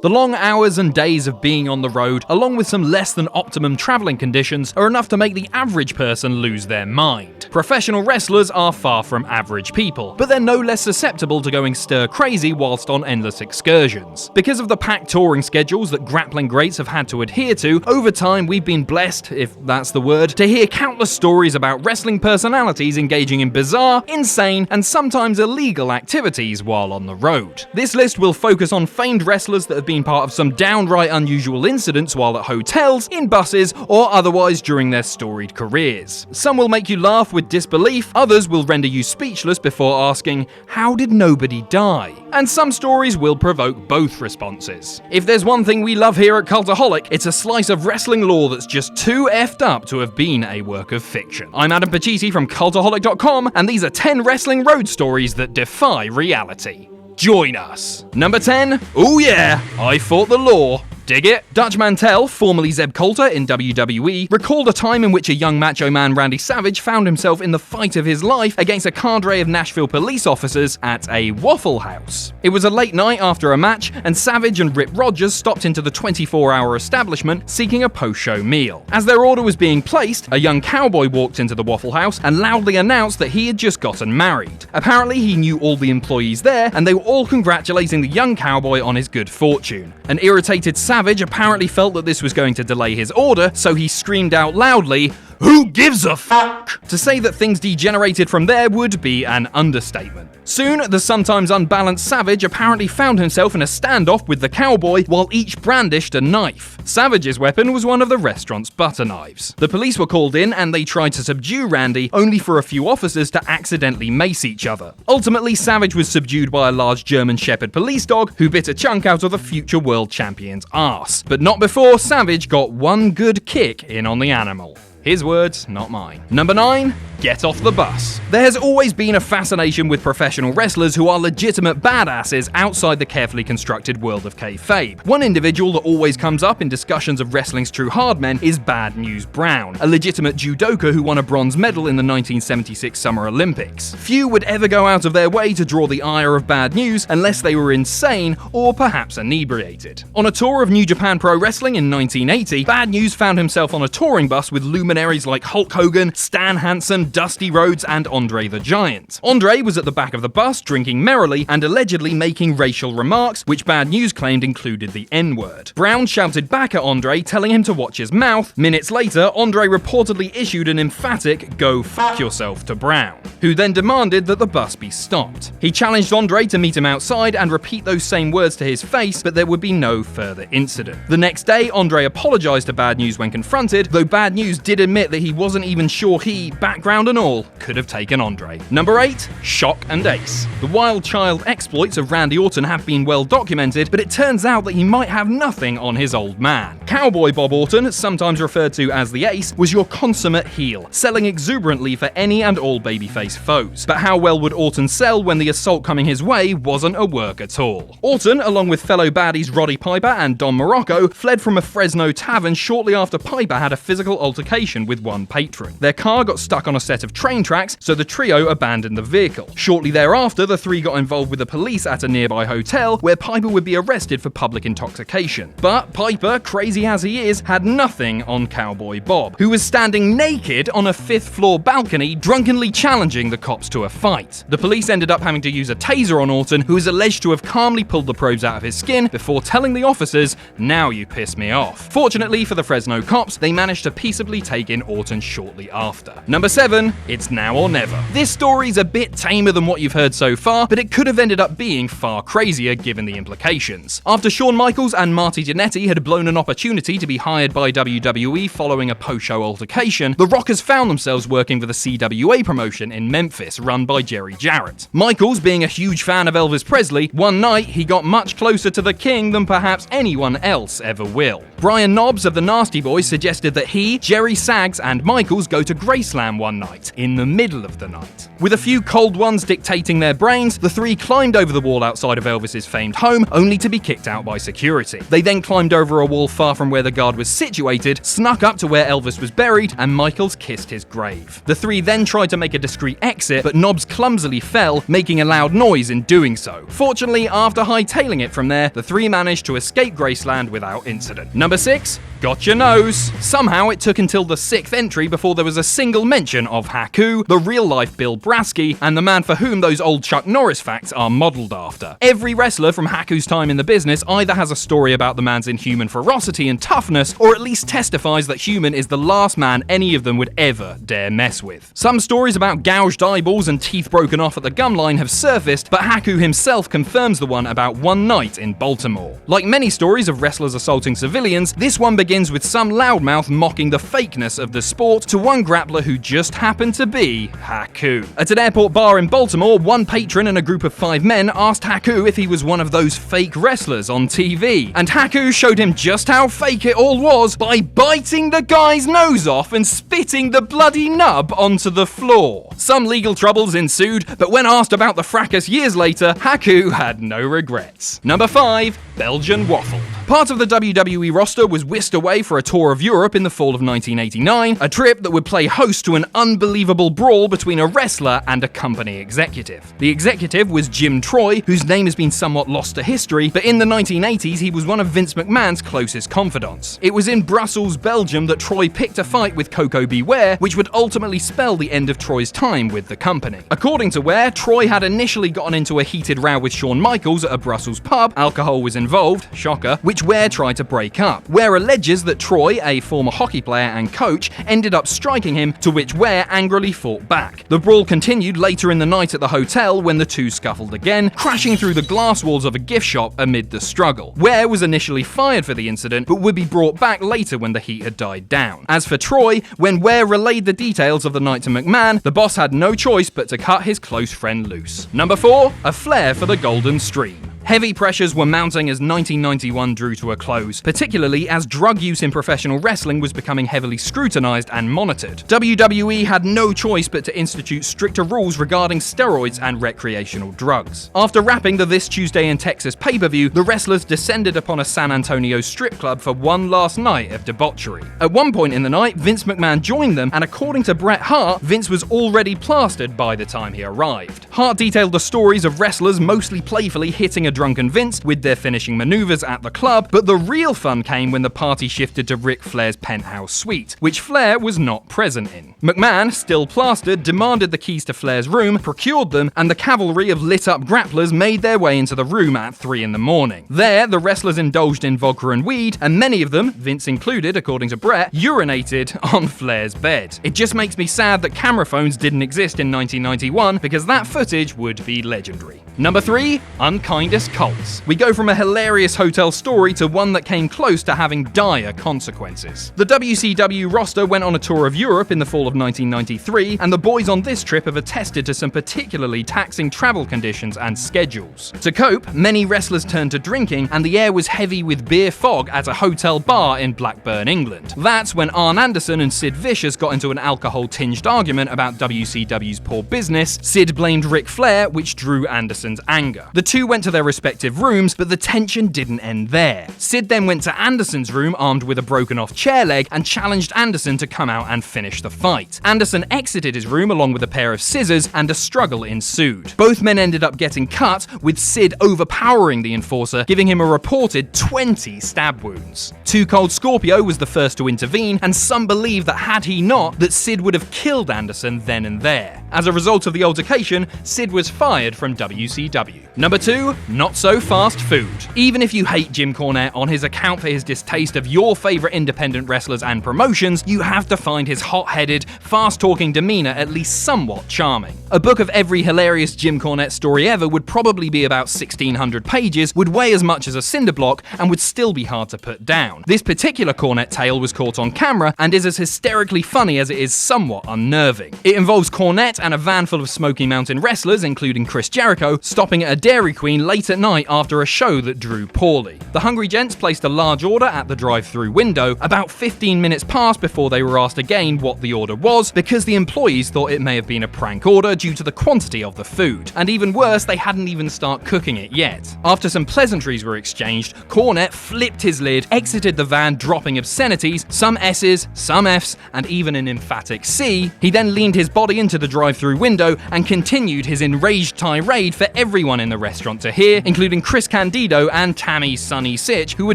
The long hours and days of being on the road, along with some less than optimum travelling conditions, are enough to make the average person lose their mind. Professional wrestlers are far from average people, but they're no less susceptible to going stir-crazy whilst on endless excursions. Because of the packed touring schedules that grappling greats have had to adhere to, over time we've been blessed, if that's the word, to hear countless stories about wrestling personalities engaging in bizarre, insane, and sometimes illegal activities while on the road. This list will focus on famed wrestlers that have been part of some downright unusual incidents while at hotels, in buses, or otherwise during their storied careers. Some will make you laugh with disbelief, others will render you speechless before asking, how did nobody die? And some stories will provoke both responses. If there's one thing we love here at Cultaholic, it's a slice of wrestling lore that's just too effed up to have been a work of fiction. I'm Adam Pacitti from Cultaholic.com, and these are 10 wrestling road stories that defy reality. Join us. Number 10. Oh yeah, I fought the law. Dig it? Dutch Mantel, formerly Zeb Coulter in WWE, recalled a time in which a young macho man Randy Savage found himself in the fight of his life against a cadre of Nashville police officers at a Waffle House. It was a late night after a match, and Savage and Rip Rogers stopped into the 24-hour establishment seeking a post-show meal. As their order was being placed, a young cowboy walked into the Waffle House and loudly announced that he had just gotten married. Apparently, he knew all the employees there, and they were all congratulating the young cowboy on his good fortune. An irritated Savage apparently felt that this was going to delay his order, so he screamed out loudly, "Who gives a fuck?" To say that things degenerated from there would be an understatement. Soon, the sometimes unbalanced Savage apparently found himself in a standoff with the cowboy while each brandished a knife. Savage's weapon was one of the restaurant's butter knives. The police were called in and they tried to subdue Randy, only for a few officers to accidentally mace each other. Ultimately, Savage was subdued by a large German Shepherd police dog who bit a chunk out of the future world champion's arse. But not before Savage got one good kick in on the animal. His words, not mine. Number 9. Get off the bus. There has always been a fascination with professional wrestlers who are legitimate badasses outside the carefully constructed world of kayfabe. One individual that always comes up in discussions of wrestling's true hardmen is Bad News Brown, a legitimate judoka who won a bronze medal in the 1976 Summer Olympics. Few would ever go out of their way to draw the ire of Bad News unless they were insane or perhaps inebriated. On a tour of New Japan Pro Wrestling in 1980, Bad News found himself on a touring bus with luminaries like Hulk Hogan, Stan Hansen, Dusty Rhodes, and Andre the Giant. Andre was at the back of the bus drinking merrily and allegedly making racial remarks, which Bad News claimed included the N-word. Brown shouted back at Andre, telling him to watch his mouth. Minutes later, Andre reportedly issued an emphatic "go fuck yourself" to Brown, who then demanded that the bus be stopped. He challenged Andre to meet him outside and repeat those same words to his face, but there would be no further incident. The next day, Andre apologized to Bad News when confronted, though Bad News did admit that he wasn't even sure he, background and all, could have taken Andre. Number 8. Shock and Ace. The wild child exploits of Randy Orton have been well documented, but it turns out that he might have nothing on his old man. Cowboy Bob Orton, sometimes referred to as the Ace, was your consummate heel, selling exuberantly for any and all babyface foes. But how well would Orton sell when the assault coming his way wasn't a work at all? Orton, along with fellow baddies Roddy Piper and Don Morocco, fled from a Fresno tavern shortly after Piper had a physical altercation with one patron. Their car got stuck on a set of train tracks, so the trio abandoned the vehicle. Shortly thereafter, the three got involved with the police at a nearby hotel, where Piper would be arrested for public intoxication. But Piper, crazy as he is, had nothing on Cowboy Bob, who was standing naked on a 5th floor balcony, drunkenly challenging the cops to a fight. The police ended up having to use a taser on Orton, who is alleged to have calmly pulled the probes out of his skin before telling the officers, "Now you piss me off." Fortunately for the Fresno cops, they managed to peaceably take in Orton shortly after. Number 7. It's now or never. This story's a bit tamer than what you've heard so far, but it could have ended up being far crazier given the implications. After Shawn Michaels and Marty Jannetty had blown an opportunity to be hired by WWE following a post-show altercation, the Rockers found themselves working for the CWA promotion in Memphis, run by Jerry Jarrett. Michaels, being a huge fan of Elvis Presley, one night he got much closer to the King than perhaps anyone else ever will. Brian Knobbs of the Nasty Boys suggested that he, Jerry Sags and Michaels go to Graceland one night, in the middle of the night. With a few cold ones dictating their brains, the three climbed over the wall outside of Elvis's famed home, only to be kicked out by security. They then climbed over a wall far from where the guard was situated, snuck up to where Elvis was buried, and Michaels kissed his grave. The three then tried to make a discreet exit, but Knobbs clumsily fell, making a loud noise in doing so. Fortunately, after hightailing it from there, the three managed to escape Graceland without incident. Number 6. Got your nose. Somehow it took until the 6th entry before there was a single mention of Haku, the real-life Bill Brasky, and the man for whom those old Chuck Norris facts are modelled after. Every wrestler from Haku's time in the business either has a story about the man's inhuman ferocity and toughness, or at least testifies that Human is the last man any of them would ever dare mess with. Some stories about gouged eyeballs and teeth broken off at the gum line have surfaced, but Haku himself confirms the one about one night in Baltimore. Like many stories of wrestlers assaulting civilians, this one begins with some loudmouth mocking the fakeness of the sport to one grappler who just happened to be Haku. At an airport bar in Baltimore, one patron and a group of 5 men asked Haku if he was one of those fake wrestlers on TV, and Haku showed him just how fake it all was by biting the guy's nose off and spitting the bloody nub onto the floor. Some legal troubles ensued, but when asked about the fracas years later, Haku had no regrets. Number 5. Belgian WAFFLED. Part of the WWE roster was whisked away for a tour of Europe in the fall of 1989, a trip that would play host to an unbelievable brawl between a wrestler and a company executive. The executive was Jim Troy, whose name has been somewhat lost to history, but in the 1980s he was one of Vince McMahon's closest confidants. It was in Brussels, Belgium that Troy picked a fight with Coco Beware, which would ultimately spell the end of Troy's time with the company. According to Ware, Troy had initially gotten into a heated row with Shawn Michaels at a Brussels pub. Alcohol was involved, shocker, which Ware tried to break up. Ware alleges that Troy, a former hockey player and coach, ended up striking him, to which Ware angrily fought back. The brawl continued later in the night at the hotel when the two scuffled again, crashing through the glass walls of a gift shop amid the struggle. Ware was initially fired for the incident, but would be brought back later when the heat had died down. As for Troy, when Ware relayed the details of the night to McMahon, the boss had no choice but to cut his close friend loose. Number 4. A flair for the Golden Stream. Heavy pressures were mounting as 1991 drew to a close, particularly as drug use in professional wrestling was becoming heavily scrutinized and monitored. WWE had no choice but to institute stricter rules regarding steroids and recreational drugs. After wrapping the This Tuesday in Texas pay-per-view, the wrestlers descended upon a San Antonio strip club for one last night of debauchery. At one point in the night, Vince McMahon joined them, and according to Bret Hart, Vince was already plastered by the time he arrived. Hart detailed the stories of wrestlers mostly playfully hitting a drunken Vince with their finishing maneuvers at the club, but the real fun came when the party shifted to Ric Flair's penthouse suite, which Flair was not present in. McMahon, still plastered, demanded the keys to Flair's room, procured them, and the cavalry of lit-up grapplers made their way into the room at 3 in the morning. There, the wrestlers indulged in vodka and weed, and many of them, Vince included according to Bret, urinated on Flair's bed. It just makes me sad that camera phones didn't exist in 1991, because that footage would be legendary. Number 3. Unkindest cults. We go from a hilarious hotel story to one that came close to having dire consequences. The WCW roster went on a tour of Europe in the fall of 1993, and the boys on this trip have attested to some particularly taxing travel conditions and schedules. To cope, many wrestlers turned to drinking, and the air was heavy with beer fog at a hotel bar in Blackburn, England. That's when Arn Anderson and Sid Vicious got into an alcohol-tinged argument about WCW's poor business. Sid blamed Ric Flair, which drew Anderson's anger. The two went to their respective rooms, but the tension didn't end there. Sid then went to Anderson's room armed with a broken-off chair leg and challenged Anderson to come out and finish the fight. Anderson exited his room along with a pair of scissors, and a struggle ensued. Both men ended up getting cut, with Sid overpowering the enforcer, giving him a reported 20 stab wounds. Too Cold Scorpio was the first to intervene, and some believe that had he not, that Sid would have killed Anderson then and there. As a result of the altercation, Sid was fired from WCW. Number 2, not so fast food. Even if you hate Jim Cornette on his account for his distaste of your favorite independent wrestlers and promotions, you have to find his hot-headed, fast-talking demeanor at least somewhat charming. A book of every hilarious Jim Cornette story ever would probably be about 1,600 pages, would weigh as much as a cinder block, and would still be hard to put down. This particular Cornette tale was caught on camera, and is as hysterically funny as it is somewhat unnerving. It involves Cornette and a van full of Smoky Mountain wrestlers, including Chris Jericho, stopping at a Dairy Queen late late at night after a show that drew poorly. The Hungry Gents placed a large order at the drive-thru window. About 15 minutes passed before they were asked again what the order was, because the employees thought it may have been a prank order due to the quantity of the food. And even worse, they hadn't even started cooking it yet. After some pleasantries were exchanged, Cornette flipped his lid, exited the van dropping obscenities, some S's, some F's, and even an emphatic C. He then leaned his body into the drive-thru window and continued his enraged tirade for everyone in the restaurant to hear, including Chris Candido and Tammy Sunny Sitch, who were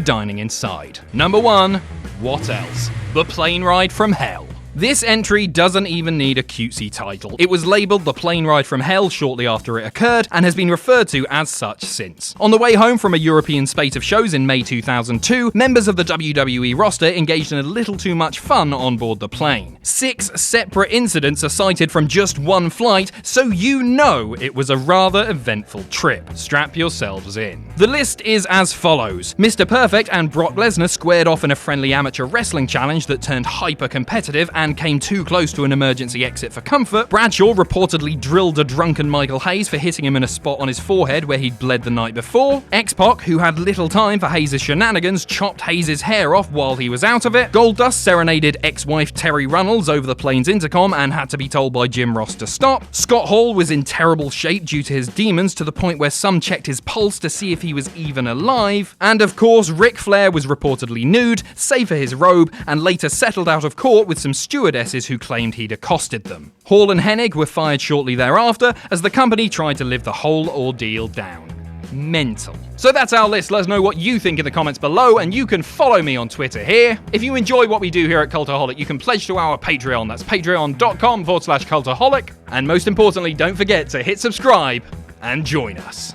dining inside. Number 1. What else? The Plane Ride from Hell. This entry doesn't even need a cutesy title. It was labelled The Plane Ride from Hell shortly after it occurred, and has been referred to as such since. On the way home from a European spate of shows in May 2002, members of the WWE roster engaged in a little too much fun on board the plane. 6 separate incidents are cited from just one flight, so you know it was a rather eventful trip. Strap yourselves in. The list is as follows. Mr. Perfect and Brock Lesnar squared off in a friendly amateur wrestling challenge that turned hyper-competitive and came too close to an emergency exit for comfort. Bradshaw reportedly drilled a drunken Michael Hayes for hitting him in a spot on his forehead where he'd bled the night before. X-Pac, who had little time for Hayes' shenanigans, chopped Hayes' hair off while he was out of it. Goldust serenaded ex-wife Terry Runnels over the plane's intercom and had to be told by Jim Ross to stop. Scott Hall was in terrible shape due to his demons, to the point where some checked his pulse to see if he was even alive. And of course, Ric Flair was reportedly nude, save for his robe, and later settled out of court with some stewardesses who claimed he'd accosted them. Hall and Hennig were fired shortly thereafter as the company tried to live the whole ordeal down. Mental. So that's our list. Let us know what you think in the comments below, and you can follow me on Twitter here. If you enjoy what we do here at Cultaholic, you can pledge to our Patreon. That's patreon.com/Cultaholic. And most importantly, don't forget to hit subscribe and join us.